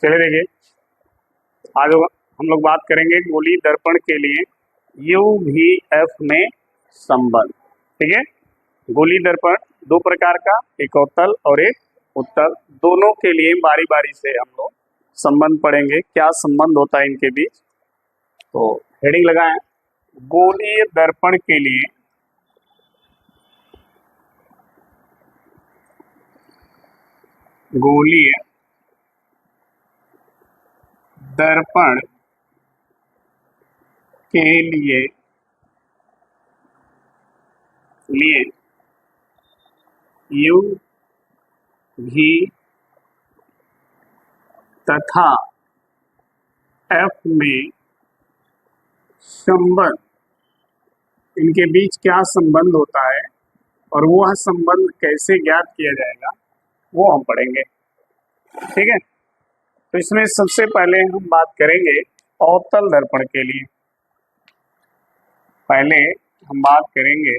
चलिए देखिए, आज हम लोग बात करेंगे गोलीय दर्पण के लिए UVF में संबंध। ठीक है, गोलीय दर्पण दो प्रकार का, एक अवतल और एक उत्तल, दोनों के लिए बारी बारी से हम लोग संबंध पढ़ेंगे, क्या संबंध होता है इनके बीच। तो हेडिंग लगाएं, गोलीय दर्पण के लिए गोलीय दर्पण के लिए UV तथा F में संबंध, इनके बीच क्या संबंध होता है और वह संबंध कैसे ज्ञात किया जाएगा वो हम पढ़ेंगे। ठीक है, तो इसमें सबसे पहले हम बात करेंगे अवतल दर्पण के लिए। पहले हम बात करेंगे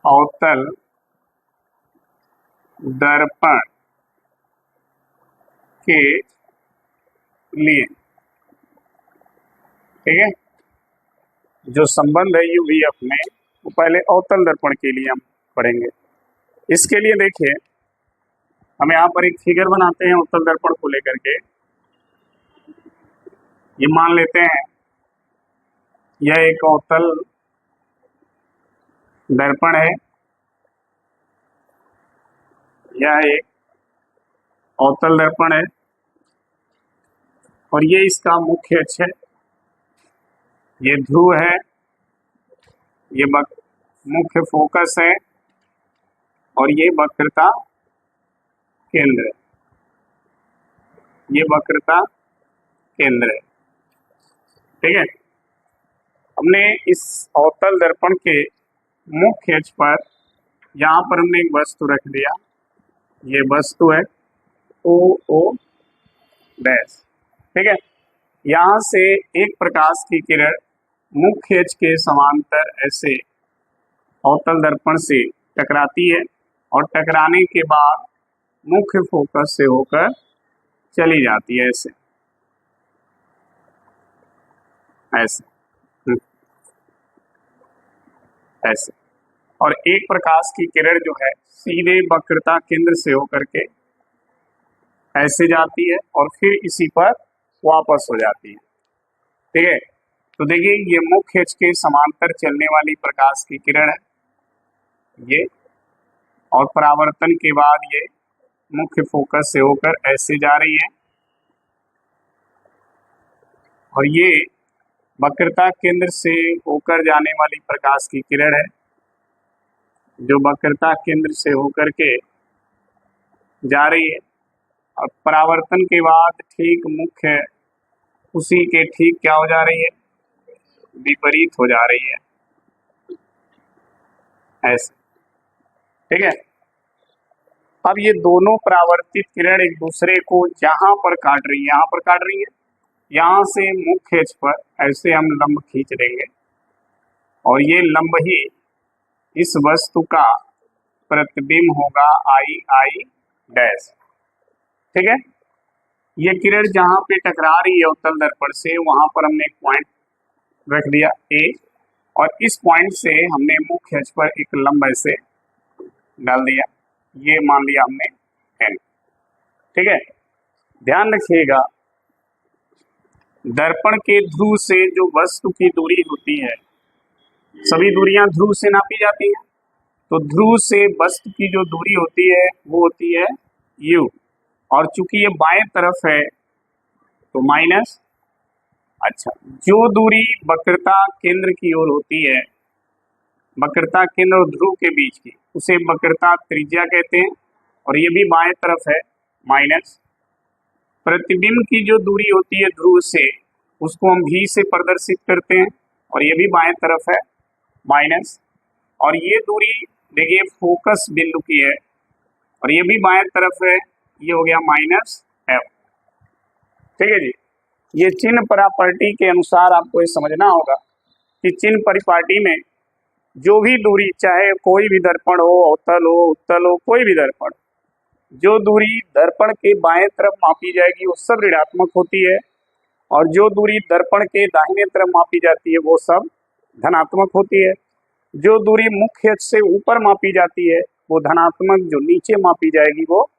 अवतल दर्पण के लिए। ठीक है, जो संबंध है UVF में वो पहले अवतल दर्पण के लिए हम पढ़ेंगे। इसके लिए देखिए, हम यहाँ पर एक फिगर बनाते हैं अवतल दर्पण को लेकर के। ये मान लेते हैं यह एक अवतल दर्पण है, यह एक अवतल दर्पण है और ये इसका मुख्य अक्ष है, ये ध्रुव है, ये मुख्य फोकस है और ये वक्रता केंद्र है, ये वक्रता केंद्र है। ठीक है, हमने इस अवतल दर्पण के मुख्य अक्ष पर यहाँ पर हमने एक वस्तु रख दिया, ये वस्तु है OO डैश। ठीक है, यहाँ से एक प्रकाश की किरण मुख्य अक्ष के समांतर ऐसे अवतल दर्पण से टकराती है और टकराने के बाद मुख्य फोकस से होकर चली जाती है ऐसे ऐसे ऐसे, और एक प्रकाश की किरण जो है सीधे वक्रता केंद्र से होकर के ऐसे जाती है और फिर इसी पर वापस हो जाती है। ठीक है, तो देखिए ये मुख्य अक्ष के समांतर चलने वाली प्रकाश की किरण है ये, और परावर्तन के बाद ये मुख्य फोकस से होकर ऐसे जा रही है और ये वक्रता केंद्र से होकर जाने वाली प्रकाश की किरण है जो वक्रता केंद्र से होकर के जा रही है और परावर्तन के बाद ठीक मुख्य उसी के ठीक क्या हो जा रही है, विपरीत हो जा रही है ऐसे। ठीक है, अब ये दोनों परावर्तित किरण एक दूसरे को जहां पर काट रही है, यहाँ पर काट रही है, यहाँ से मुख्य अक्ष पर ऐसे हम लंब खींच देंगे और ये लंब ही इस वस्तु का प्रतिबिंब होगा I डैश। ठीक है, ये किरण जहां पे टकरा रही है अवतल दर्पण से वहां पर हमने एक पॉइंट रख दिया A और इस पॉइंट से हमने मुख्य अक्ष पर एक लंब ऐसे डाल दिया, ये मान लिया हमने N। ठीक है, ध्यान रखिएगा दर्पण के ध्रुव से जो वस्तु की दूरी होती है, सभी दूरियां ध्रुव से नापी जाती हैं, तो ध्रुव से वस्तु की जो दूरी होती है वो होती है U, और चूंकि ये बाएं तरफ है तो माइनस। अच्छा, जो दूरी वक्रता केंद्र की ओर होती है, वक्रता केंद्र और ध्रुव के बीच की, उसे वक्रता त्रिज्या कहते हैं और ये भी बाएं तरफ है माइनस। प्रतिबिंब की जो दूरी होती है ध्रुव से उसको हम V से प्रदर्शित करते हैं और ये भी बाएं तरफ है माइनस, और ये दूरी देखिए फोकस बिंदु की है और ये भी बाएं तरफ है, ये हो गया -F। ठीक है जी, ये चिन्ह प्रॉपर्टी के अनुसार आपको ये समझना होगा कि चिन्ह परिपाटी में जो भी दूरी, चाहे कोई भी दर्पण हो, अवतल हो, उत्तल हो, कोई भी दर्पण, जो दूरी दर्पण के बाएं तरफ मापी जाएगी वो सब ऋणात्मक होती है, और जो दूरी दर्पण के दाहिने तरफ मापी जाती है वो सब धनात्मक होती है। जो दूरी मुख्य अक्ष से ऊपर मापी जाती है वो धनात्मक, जो नीचे मापी जाएगी वो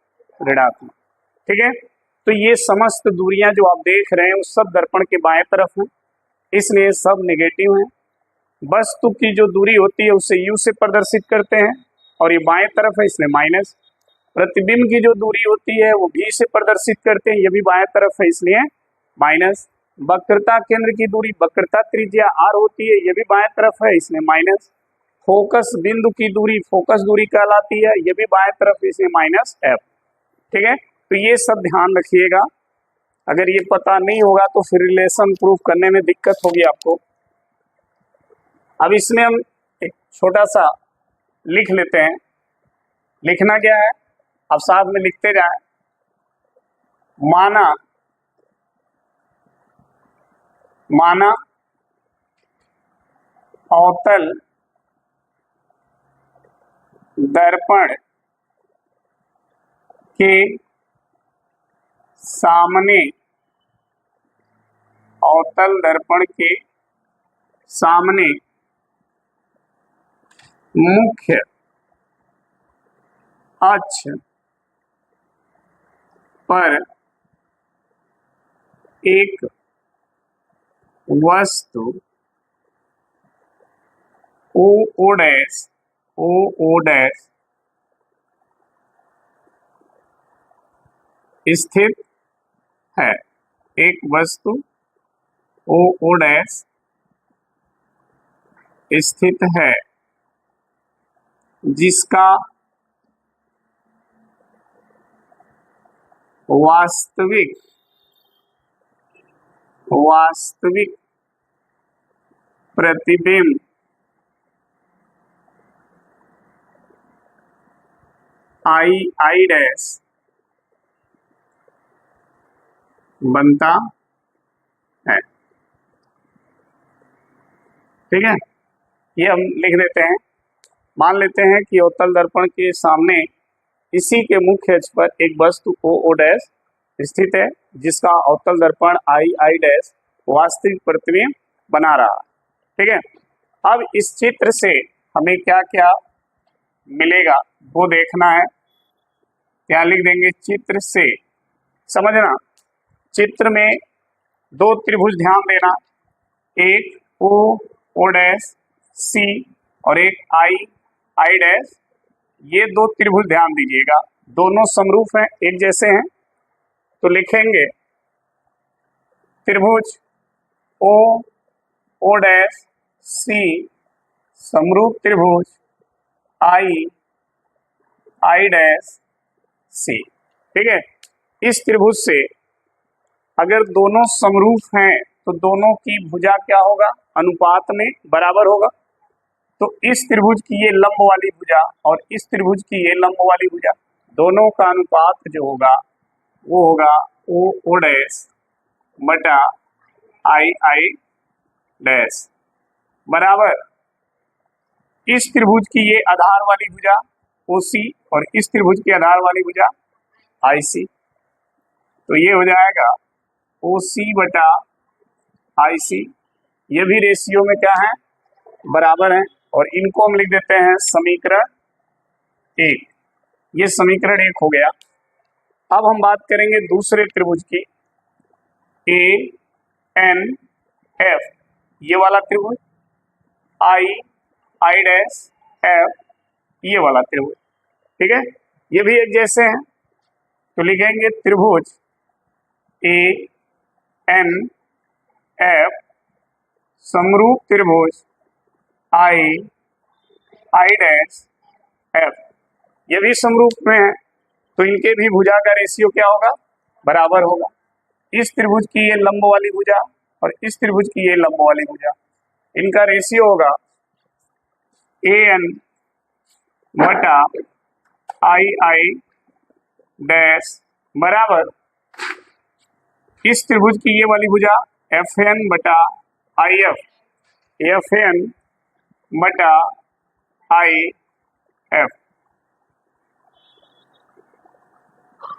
ऋणात्मक। ठीक है, तो ये समस्त दूरियां जो आप देख रहे हैं वो सब दर्पण के बाएं तरफ हैं, इसलिए सब नेगेटिव हैं। वस्तु की जो दूरी होती है उसे u से प्रदर्शित करते हैं और ये बाएं तरफ है इसलिए माइनस। प्रतिबिंब की जो दूरी होती है वो v से प्रदर्शित करते हैं, ये भी बाएं तरफ है इसलिए माइनस। वक्रता केंद्र की दूरी वक्रता त्रिज्या r होती है, ये भी बाएं तरफ है इसलिए माइनस। फोकस बिंदु की दूरी फोकस दूरी कहलाती है, ये भी बाएं तरफ इसलिए माइनस f। ठीक है, तो ये सब ध्यान रखिएगा। अगर ये पता नहीं होगा तो फिर रिलेशन प्रूफ करने में दिक्कत होगी आपको। अब इसमें हम एक छोटा सा लिख लेते हैं। लिखना क्या है, अब साथ में लिखते जाएं। माना अवतल दर्पण के सामने, अवतल दर्पण के सामने मुख्य अक्ष पर एक वस्तु ओ डैश स्थित है। एक वस्तु ओ डैश स्थित है जिसका वास्तविक प्रतिबिंब आई डैश बनता है। ठीक है, ये हम लिख देते हैं। मान लेते हैं कि अवतल दर्पण के सामने इसी के मुख्य अक्ष पर एक वस्तु ओ डैश स्थित है जिसका अवतल दर्पण आई डैश वास्तविक प्रतिबिंब बना रहा है। ठीक है, अब इस चित्र से हमें क्या क्या मिलेगा वो देखना है। क्या लिख देंगे, चित्र से। समझना, चित्र में दो त्रिभुज ध्यान देना, एक ओ डैश सी और एक आई डैश। ये दो त्रिभुज ध्यान दीजिएगा, दोनों समरूप हैं, एक जैसे हैं। तो लिखेंगे त्रिभुज ओ डैश सी समरूप त्रिभुज आई डैश सी। ठीक है, इस त्रिभुज से अगर दोनों समरूप हैं तो दोनों की भुजा क्या होगा, अनुपात में बराबर होगा। तो इस त्रिभुज की ये लंब वाली भुजा और इस त्रिभुज की ये लंब वाली भुजा, दोनों का अनुपात जो होगा वो होगा ओ डैश बटा आई डैश बराबर इस त्रिभुज की ये आधार वाली भुजा OC और इस त्रिभुज की आधार वाली भुजा IC। तो ये हो जाएगा OC बटा IC। ये भी रेशियो में क्या है, बराबर है, और इनको हम लिख देते हैं समीकरण 1। ये समीकरण 1 हो गया। अब हम बात करेंगे दूसरे त्रिभुज की, ANF, ये वाला त्रिभुज, आई डैश F, ये वाला त्रिभुज। ठीक है, ये भी एक जैसे हैं, तो लिखेंगे त्रिभुज ANF समरूप त्रिभुज आई डैश F। ये भी समरूप में है तो इनके भी भुजा का रेशियो क्या होगा, बराबर होगा। इस त्रिभुज की ये लंब वाली भुजा और इस त्रिभुज की ये लंब वाली भुजा, इनका रेशियो होगा AN बटा आई डैश बराबर इस त्रिभुज की ये वाली भुजा FN बटा IF, FN बटा IF।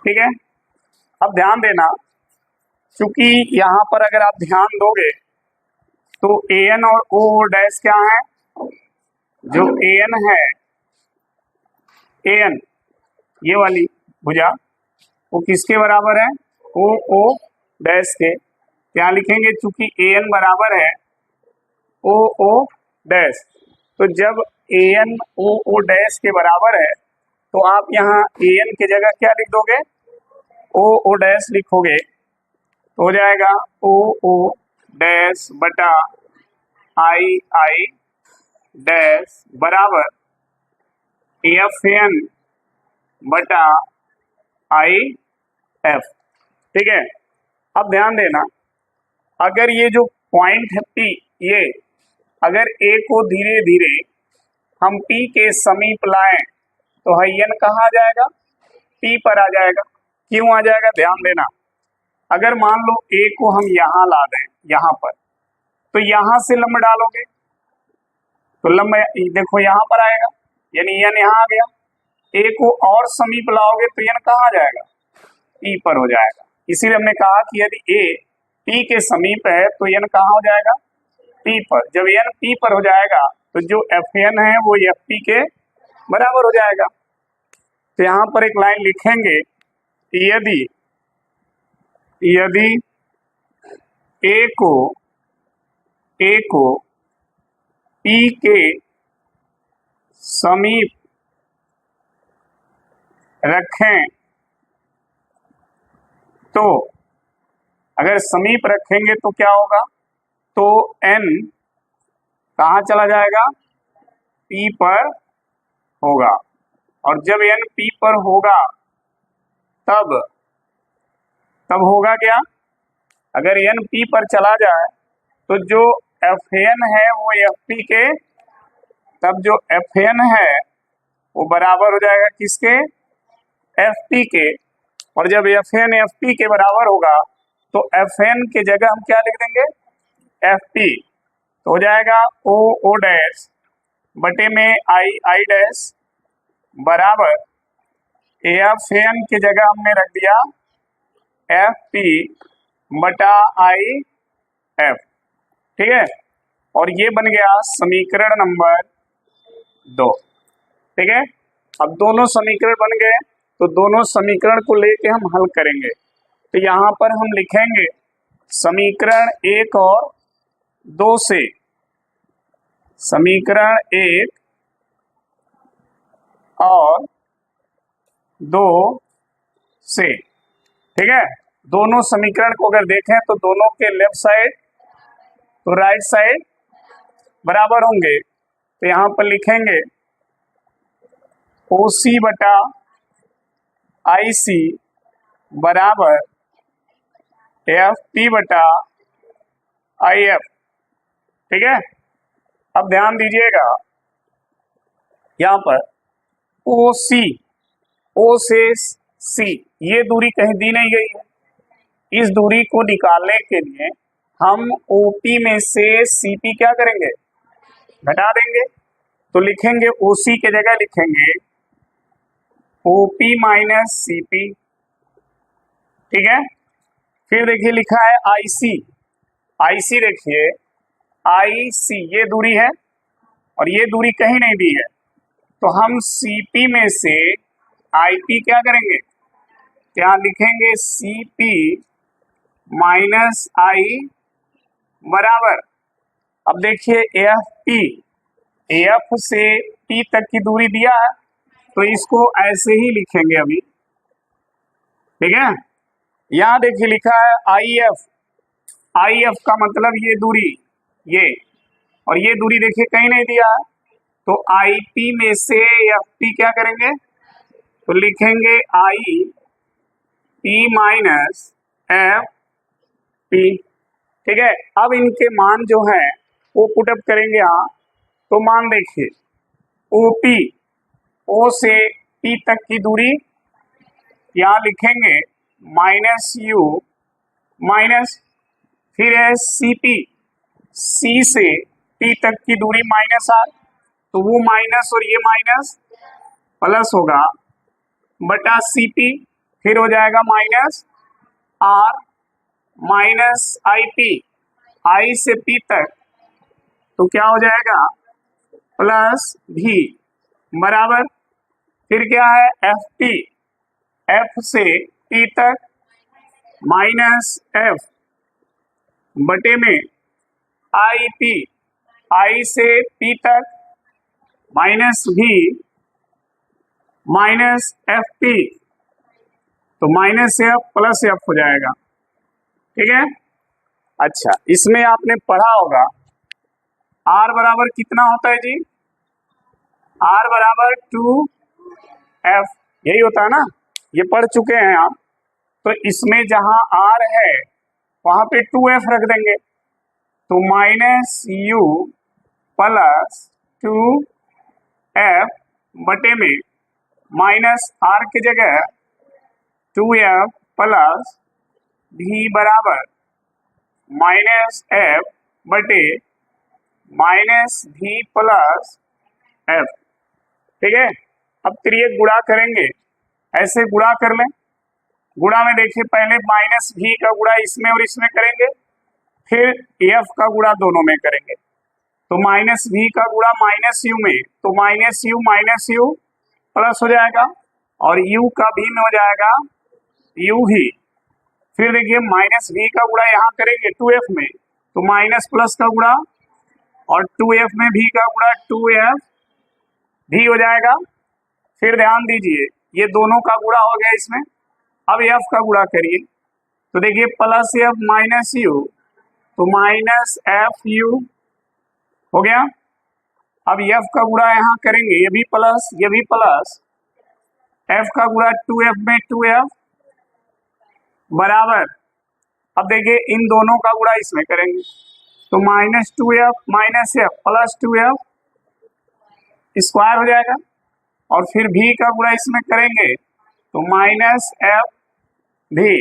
ठीक है। अब ध्यान देना, क्योंकि यहाँ पर अगर आप ध्यान दोगे तो AN और O डैश क्या है, जो AN है, AN ये वाली भुजा वो किसके बराबर है, OO डैश के। क्या लिखेंगे, चूंकि AN बराबर है OO डैश, तो जब AN OO डैश के बराबर है तो आप यहाँ AN की जगह क्या लिख दोगे, OO डैश लिखोगे, तो हो जाएगा OO डैश बटा I डैश बराबर FN बटा IF। ठीक है। अब ध्यान देना, अगर ये जो पॉइंट है P, ये अगर A को धीरे धीरे हम P के समीप लाएं तो IN कहाँ आ जाएगा, P पर आ जाएगा। क्यों आ जाएगा, ध्यान देना, अगर मान लो A को हम यहाँ ला दें, यहाँ पर, तो यहाँ से लंब डालोगे तो लंब देखो यहाँ पर आएगा, यानी N यहाँ आ गया। A को और समीप लाओगे तो N कहाँ आ जाएगा, P पर हो जाएगा। इसीलिए हमने कहा कि यदि A P के समीप है तो N कहाँ हो जाएगा, P पर। जब N P पर हो जाएगा तो जो FN है वो FP के बराबर हो जाएगा। तो यहाँ पर एक लाइन लिखेंगे, यदि A को P के समीप रखें तो, अगर समीप रखेंगे तो क्या होगा, तो N कहाँ चला जाएगा, P पर होगा। और जब N P पर होगा तब होगा क्या, अगर N P पर चला जाए तो जो FN है वो FP के, तब जो FN है वो बराबर हो जाएगा किसके, FP के। और जब FN FP के बराबर होगा तो FN के जगह हम क्या लिख देंगे, FP, तो हो जाएगा OO डैश बटे में I डैश बराबर FN के जगह हमने रख दिया FP बटा IF। ठीक है, और ये बन गया समीकरण नंबर 2। ठीक है, अब दोनों समीकरण बन गए तो दोनों समीकरण को लेके हम हल करेंगे। तो यहाँ पर हम लिखेंगे समीकरण 1 और 2 से, समीकरण 1 और 2 से। ठीक है, दोनों समीकरण को अगर देखें तो दोनों के लेफ्ट साइड तो राइट साइड बराबर होंगे। तो यहाँ पर लिखेंगे OC बटा IC बराबर FP बटा IF। ठीक है, अब ध्यान दीजिएगा, यहाँ पर O से C ये दूरी कहीं दी नहीं गई है। इस दूरी को निकालने के लिए हम OP में से CP क्या करेंगे, घटा देंगे। तो लिखेंगे OC के जगह लिखेंगे OP माइनस CP। ठीक है, फिर देखिए लिखा है IC देखिए IC ये दूरी है और ये दूरी कहीं नहीं दी है, तो हम CP में से IP क्या करेंगे, क्या लिखेंगे CP माइनस I बराबर, अब देखिए AF से P तक की दूरी दिया है तो इसको ऐसे ही लिखेंगे अभी। ठीक है, यहाँ देखिए लिखा है IF का मतलब ये दूरी, ये और ये दूरी देखिए कहीं नहीं दिया है, तो IP में से FP क्या करेंगे, तो लिखेंगे IP माइनस FP। ठीक है, अब इनके मान जो है वो पुटअप करेंगे। यहाँ तो मान देखिए OP O से P तक की दूरी यहाँ लिखेंगे -U माइनस, फिर है CP C से P तक की दूरी -R, तो वो माइनस और ये माइनस प्लस होगा बटा CP, फिर हो जाएगा minus R minus I P, I से पी तक, तो क्या हो जाएगा प्लस भी बराबर, फिर क्या है एफ पी, एफ से पी तक माइनस एफ बटे में आई पी, आई से पी तक माइनस भी माइनस एफ पी, तो माइनस एफ प्लस एफ हो जाएगा। ठीक है, अच्छा इसमें आपने पढ़ा होगा आर बराबर कितना होता है जी, आर बराबर 2f, यही होता है ना, ये पढ़ चुके हैं आप। तो इसमें जहां आर है वहां पे 2f रख देंगे, तो माइनस यू प्लस 2f बटे में माइनस आर की जगह 2f प्लस भी बराबर माइनस एफ बटे माइनस भी प्लस एफ। ठीक है, अब त्रियक गुणा करेंगे, ऐसे गुणा कर लें। गुणा में देखिए पहले माइनस भी का गुणा इसमें और इसमें करेंगे, फिर एफ का गुणा दोनों में करेंगे, तो माइनस भी का गुणा माइनस यू में, तो माइनस यू प्लस हो जाएगा और यू का भी में हो जाएगा यू भी। फिर देखिए माइनस भी का गुणा यहाँ करेंगे 2f में, तो माइनस प्लस का गुणा और 2f में भी का गुणा 2f भी हो जाएगा। फिर ध्यान दीजिए ये दोनों का गुणा हो गया इसमें, अब f का गुणा करिए, तो देखिए प्लस एफ माइनस यू, तो माइनस एफ यू हो गया। अब f का गुणा यहाँ करेंगे, ये भी प्लस ये भी प्लस, f का गुणा 2f में 2f बराबर, अब देखिए इन दोनों का गुणा इसमें करेंगे, तो minus 2f minus F plus 2f square हो जाएगा, और फिर भी का गुणा इसमें करेंगे तो माइनस एफ भी।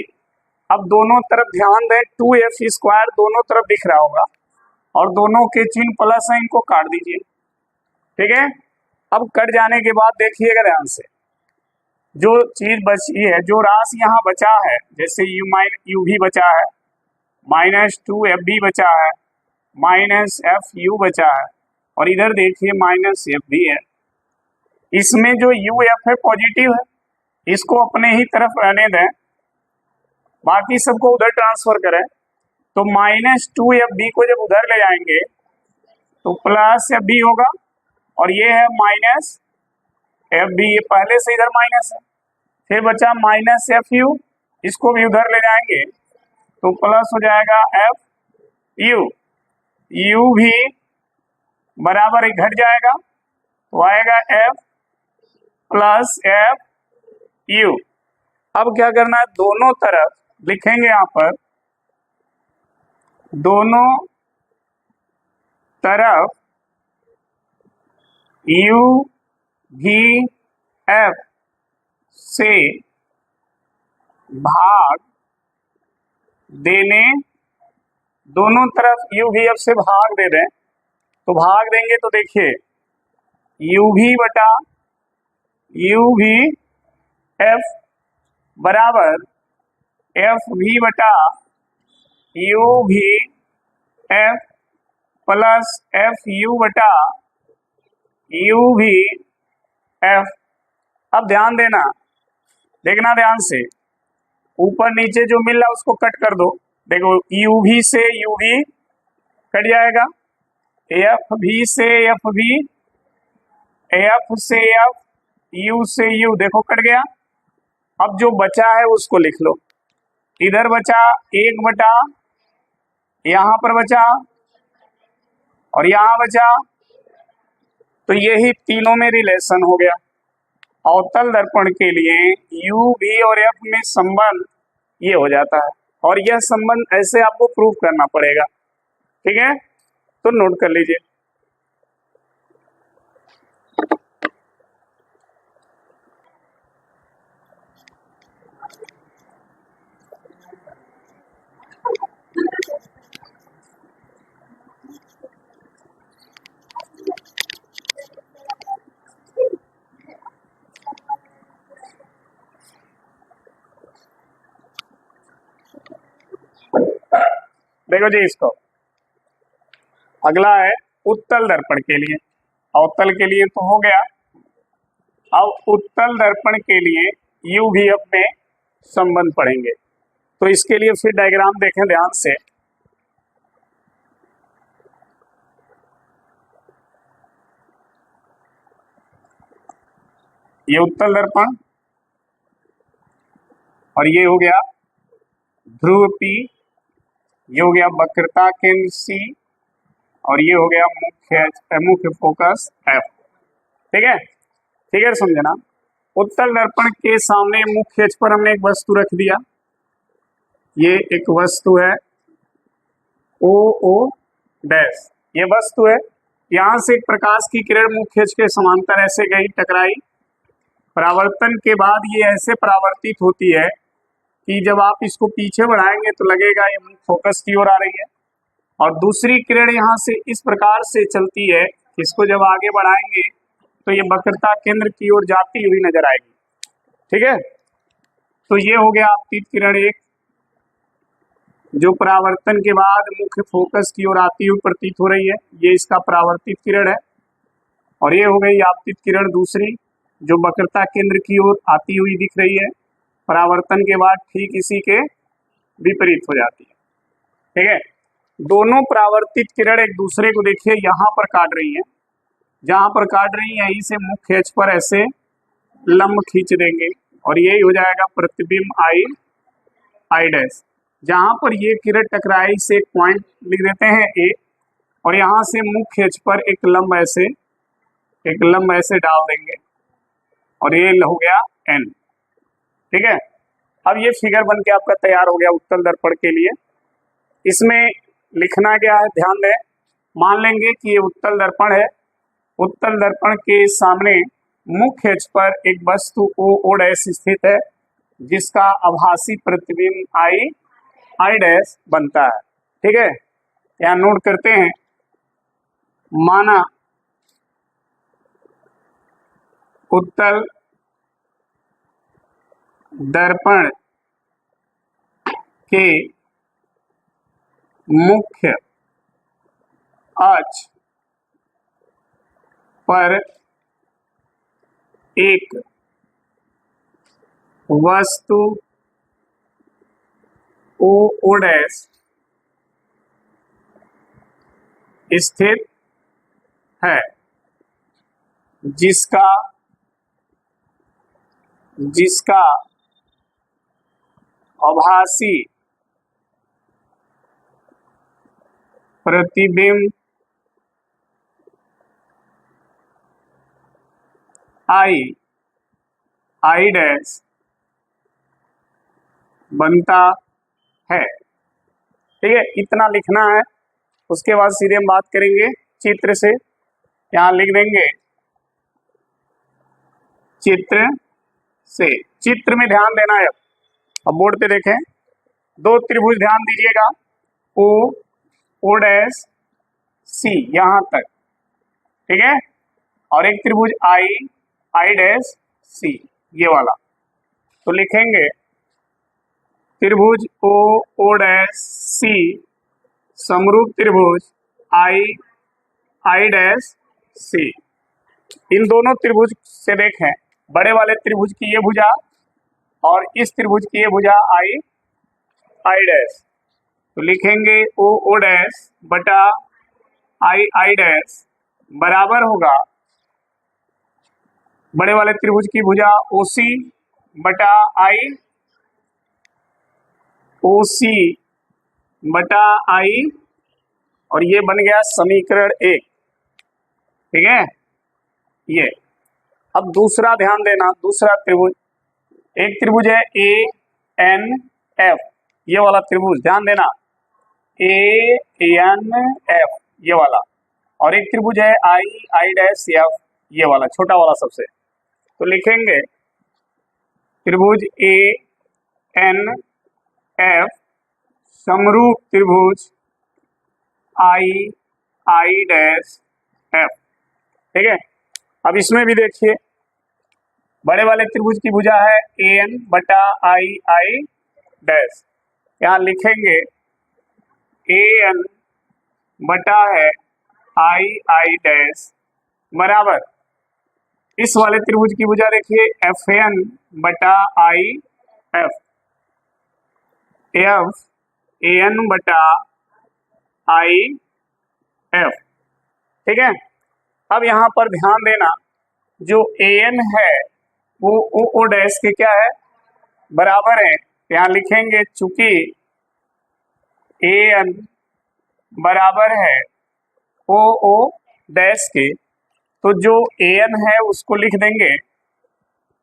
अब दोनों तरफ ध्यान दें, 2f स्क्वायर दोनों तरफ दिख रहा होगा और दोनों के चिन्ह प्लस है, इनको काट दीजिए। ठीक है, अब कट जाने के बाद देखिएगा ध्यान से, जो चीज बची है, जो राशि यहाँ बचा है, जैसे यू भी बचा है, माइनस 2f भी बचा है, माइनस एफ यू बचा है, और इधर देखिए माइनस एफ भी है। इसमें जो यू एफ है पॉजिटिव है, इसको अपने ही तरफ रहने दें, बाकी सबको उधर ट्रांसफर करें, तो माइनस 2f बी को जब उधर ले जाएंगे तो प्लस एफ बी होगा, और ये है माइनस एफ बी, ये पहले से इधर माइनस है। फिर बचा माइनस एफ यू, इसको भी उधर ले जाएंगे तो प्लस हो जाएगा एफ यू, यू भी बराबर घट जाएगा तो आएगा एफ प्लस एफ यू। अब क्या करना है, दोनों तरफ लिखेंगे, यहां पर दोनों तरफ यू भी एफ से भाग देने, दोनों तरफ यू भी एफ से भाग दे दें, तो भाग देंगे तो देखिए यू भी बटा यू भी एफ बराबर एफ भी बटा यू भी एफ प्लस एफ यू बटा यू भी एफ। अब ध्यान देना, देखना ध्यान से, ऊपर नीचे जो मिल रहा है उसको कट कर दो, देखो यू भी से यू भी कट जाएगा, एफ भी से एफ भी, एफ से एफ, यू से यू देखो कट गया। अब जो बचा है उसको लिख लो, इधर बचा 1 बटा, यहां पर बचा और यहां बचा, तो यही तीनों में रिलेशन हो गया। अवतल दर्पण के लिए यू भी और एफ में संबंध ये हो जाता है, और यह संबंध ऐसे आपको प्रूव करना पड़ेगा। ठीक है, तो नोट कर लीजिए। देखो जी इसको, अगला है उत्तल दर्पण के लिए। अवतल के लिए तो हो गया, अब उत्तल दर्पण के लिए यू भी अपने संबंध पढ़ेंगे। तो इसके लिए फिर डायग्राम देखें ध्यान से। ये उत्तल दर्पण और ये हो गया ध्रुव P, ये हो गया वक्रता केंद्र C और ये हो गया मुख्य फोकस F। ठीक है, ठीक है, समझना। उत्तल दर्पण के सामने मुख्य अक्ष पर हमने एक वस्तु रख दिया, ये एक वस्तु है ओ ओ डैश, ये वस्तु है। यहां से एक प्रकाश की किरण मुख्य अक्ष के समांतर ऐसे गई, टकराई, परावर्तन के बाद ये ऐसे परावर्तित होती है कि जब आप इसको पीछे बढ़ाएंगे तो लगेगा ये फोकस की ओर आ रही है, और दूसरी किरण यहाँ से इस प्रकार से चलती है, इसको जब आगे बढ़ाएंगे तो ये वक्रता केंद्र की ओर जाती हुई नजर आएगी। ठीक है, तो ये हो गया आपतित किरण एक, जो परावर्तन के बाद मुख्य फोकस की ओर आती हुई प्रतीत हो रही है, ये इसका परावर्तित किरण है। और ये हो गई आपतित किरण दूसरी, जो वक्रता केंद्र की ओर आती हुई दिख रही है, परावर्तन के बाद ठीक इसी के विपरीत हो जाती है। ठीक है, दोनों परावर्तित किरण एक दूसरे को देखिए यहाँ पर काट रही है, जहां पर काट रही है यहीं से मुख्य अक्ष पर ऐसे लंब खींच देंगे और यही हो जाएगा प्रतिबिंब आई आई डैश। जहां पर ये किरण टकराई से एक पॉइंट लिख देते हैं ए, और यहाँ से मुख्य अक्ष पर एक लंब ऐसे डाल देंगे और ये हो गया एन। ठीक है, अब ये फिगर बन के आपका तैयार हो गया उत्तल दर्पण के लिए। इसमें लिखना क्या है ध्यान दें, मान लेंगे कि ये उत्तल दर्पण है, उत्तल दर्पण के सामने मुख्य अक्ष पर एक वस्तु ओ डैश स्थित है, जिसका आभासी प्रतिबिंब आई आई डैश बनता है। ठीक है, यहाँ नोट करते हैं, माना उत्तल दर्पण के मुख्य अक्ष पर एक वस्तु ओ डैश स्थित है, जिसका आभासी प्रतिबिंब आई डैश बनता है। ठीक है, इतना लिखना है। उसके बाद सीधे हम बात करेंगे चित्र से। यहाँ लिख देंगे चित्र से, चित्र में ध्यान देना है। अब बोर्ड पे देखें, दो त्रिभुज ध्यान दीजिएगा, ओ डैश सी यहां तक, ठीक है, और एक त्रिभुज आई डैश सी ये वाला। तो लिखेंगे त्रिभुज ओ डैश सी समरूप त्रिभुज आई डैश सी। इन दोनों त्रिभुज से देखें, बड़े वाले त्रिभुज की ये भुजा और इस त्रिभुज की ये भुजा आई डैश, तो लिखेंगे ओ डैश बटा आई डैश बराबर होगा बड़े वाले त्रिभुज की भुजा ओसी बटा आई, और ये बन गया समीकरण एक। ठीक है, ये। अब दूसरा ध्यान देना, दूसरा त्रिभुज, एक त्रिभुज है ए एन एफ, ये वाला त्रिभुज ध्यान देना, ए एन एफ ये वाला, और एक त्रिभुज है आई डैश एफ ये वाला, छोटा वाला सबसे। तो लिखेंगे त्रिभुज ए एन एफ समरूप त्रिभुज आई डैश एफ। ठीक है, अब इसमें भी देखिए, बड़े वाले त्रिभुज की भुजा है ए एन बटा आई डैश, यहाँ लिखेंगे ए एन बटा है आई आई डैश बराबर इस वाले त्रिभुज की भुजा देखिए एफ एन बटा I F, F A N बटा आई एफ। ठीक है, अब यहां पर ध्यान देना जो ए एन है वो ओ डैश के क्या है बराबर है, यहां लिखेंगे चूंकि ए एन बराबर है ओ डैश के, तो जो ए एन है उसको लिख देंगे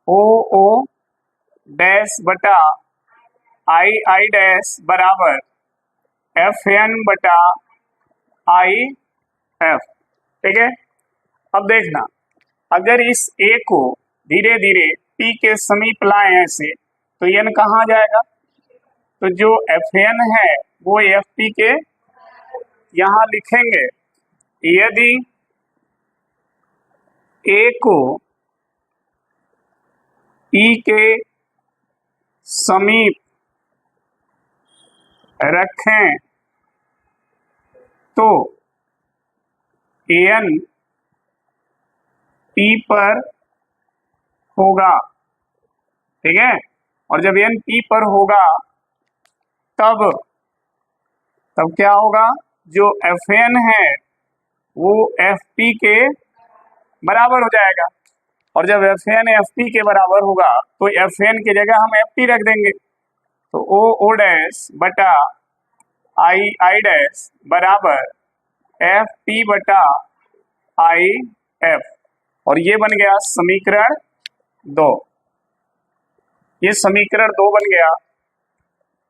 ओ डैश बटा आई आई डैश बराबर एफ एन बटा आई एफ। ठीक है, अब देखना अगर इस ए को धीरे धीरे पी के समीप लाए ऐसे तो एन कहाँ जाएगा, तो जो एफ एन है वो एफ पी के यहां लिखेंगे। यदि ए को पी के समीप रखें तो एन पी पर होगा। ठीक है, और जब एन पी पर होगा तब क्या होगा, जो एफ एन है वो एफ पी के बराबर हो जाएगा, और जब एफ एन एफ पी के बराबर होगा तो एफ एन की जगह हम एफ पी रख देंगे, तो ओ डैश बटा आई आई डैश बराबर एफ पी बटा आई एफ, और ये बन गया समीकरण 2। ये समीकरण 2 बन गया।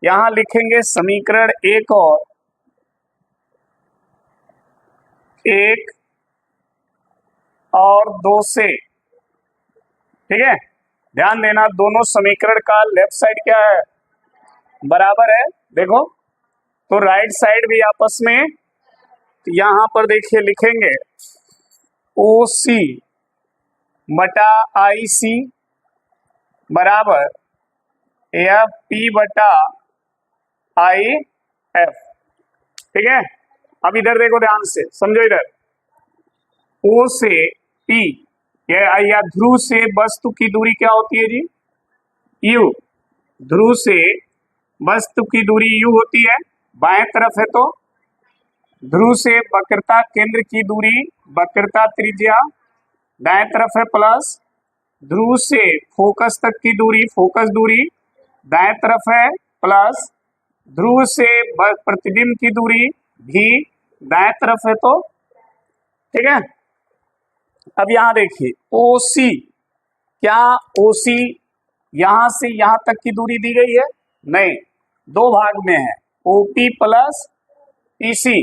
यहां लिखेंगे समीकरण 1 और 2 से। ठीक है, ध्यान देना दोनों समीकरण का लेफ्ट साइड क्या है बराबर है। देखो तो राइट साइड भी आपस में, तो यहां पर देखिए लिखेंगे ओ सी बटा आई सी बराबर एफ पी बटा आई एफ। ठीक है, अब इधर देखो ध्यान से समझो, इधर ओ से पी या ध्रुव से वस्तु की दूरी क्या होती है जी, यू। ध्रुव से वस्तु की दूरी यू होती है, बाएं तरफ है तो ध्रुव से वक्रता केंद्र की दूरी वक्रता त्रिज्या दाएं तरफ है प्लस, ध्रुव से फोकस तक की दूरी फोकस दूरी दाएं तरफ है प्लस, ध्रुव से प्रतिबिंब की दूरी भी दाएं तरफ है तो। ठीक है, अब यहां देखिए OC, क्या OC यहां से यहां तक की दूरी दी गई है, नहीं, 2 भाग में है OP प्लस PC,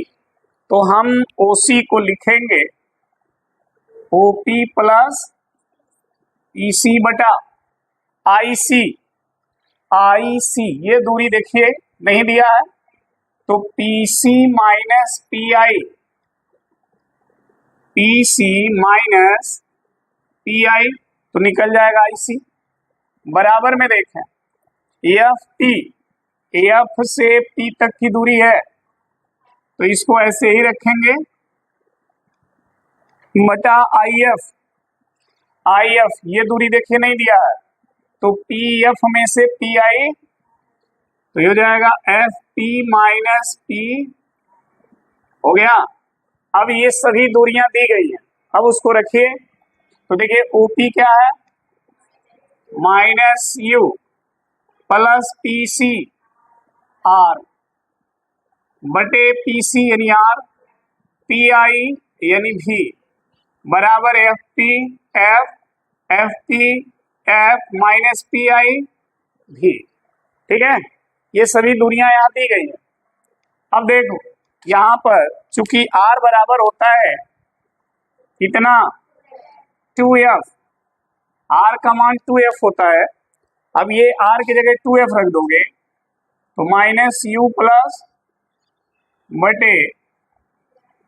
तो हम OC को लिखेंगे OP प्लस PC बटा IC। IC ये दूरी देखिए नहीं दिया है, तो PC minus PI, PC minus PI तो निकल जाएगा IC बराबर में देखें AF AF से P तक की दूरी है तो इसको ऐसे ही रखेंगे बटा IF ये दूरी देखिए नहीं दिया है, तो PF में से PI तो ये हो जाएगा FP माइनस P हो गया। अब ये सभी दूरियां दी गई हैं, अब उसको रखिए तो देखिए OP क्या है minus U plus PC R बटे PC यानी R PI यानी V बराबर FP F minus PI V। ठीक है, ये सभी दूरियां यहाँ दी गई हैं। अब देखो यहाँ पर चूंकि R बराबर होता है कितना 2F, R का मान 2F होता है, अब ये R की जगह 2F रख दोगे तो माइनस U प्लस बटे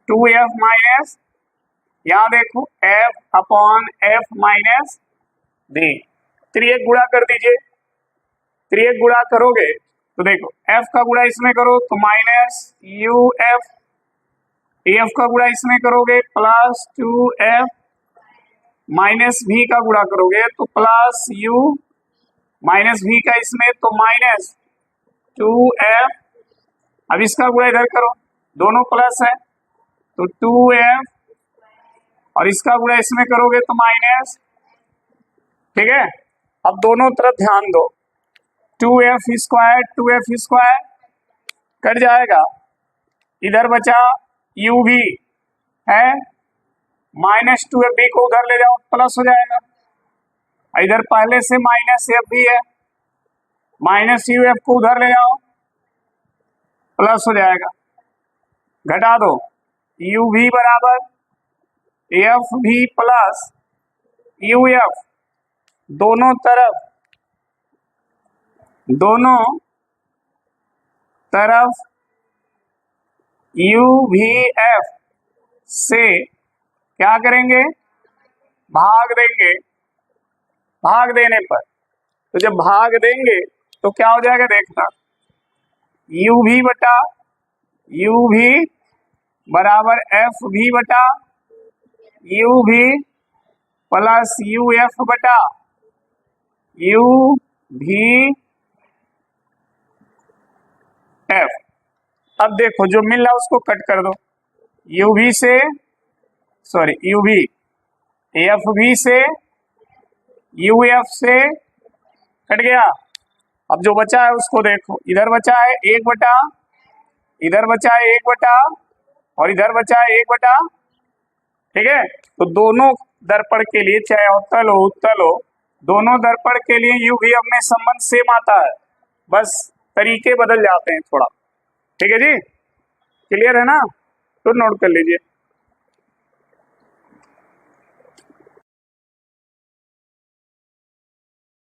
2F माइनस, यहाँ देखो F upon F minus D, त्रियक गुणा कर दीजिए, त्रियक गुणा करोगे तो देखो एफ का गुणा इसमें करो तो माइनस यू एफ, एफ का गुणा इसमें करोगे प्लस 2f, माइनस v का गुणा करोगे तो प्लस u, माइनस v का इसमें तो माइनस 2f। अब इसका गुणा इधर करो, दोनों प्लस है तो 2f, और इसका गुणा इसमें करोगे तो माइनस। ठीक है, अब दोनों तरफ ध्यान दो, 2f square 2f square cut जाएगा, इधर बचा u भी है, माइनस 2f को उधर ले जाओ प्लस हो जाएगा, इधर पहले से माइनस f भी है, माइनस uf को उधर ले जाओ प्लस हो जाएगा, घटा दो u भी बराबर f भी प्लस uf, दोनों तरफ u भी f से क्या करेंगे, भाग देंगे। भाग देने पर तो जब भाग देंगे तो क्या हो जाएगा देखना, u भी बटा u भी बराबर f भी बटा u भी प्लस uf बटा u भी f। अब देखो जो मिल रहा है उसको कट कर दो, u भी से सॉरी u भी f भी से uf से कट गया। अब जो बचा है उसको देखो, इधर बचा है 1 बटा, इधर बचा है 1 बटा, और इधर बचा है 1 बटा। ठीक है, तो दोनों दर्पण के लिए चाहे अवतल हो उत्तल हो, दोनों दर्पण के लिए यू भी में संबंध सेम आता है, बस तरीके बदल जाते हैं थोड़ा। ठीक है जी, क्लियर है ना, तो नोट कर लीजिए।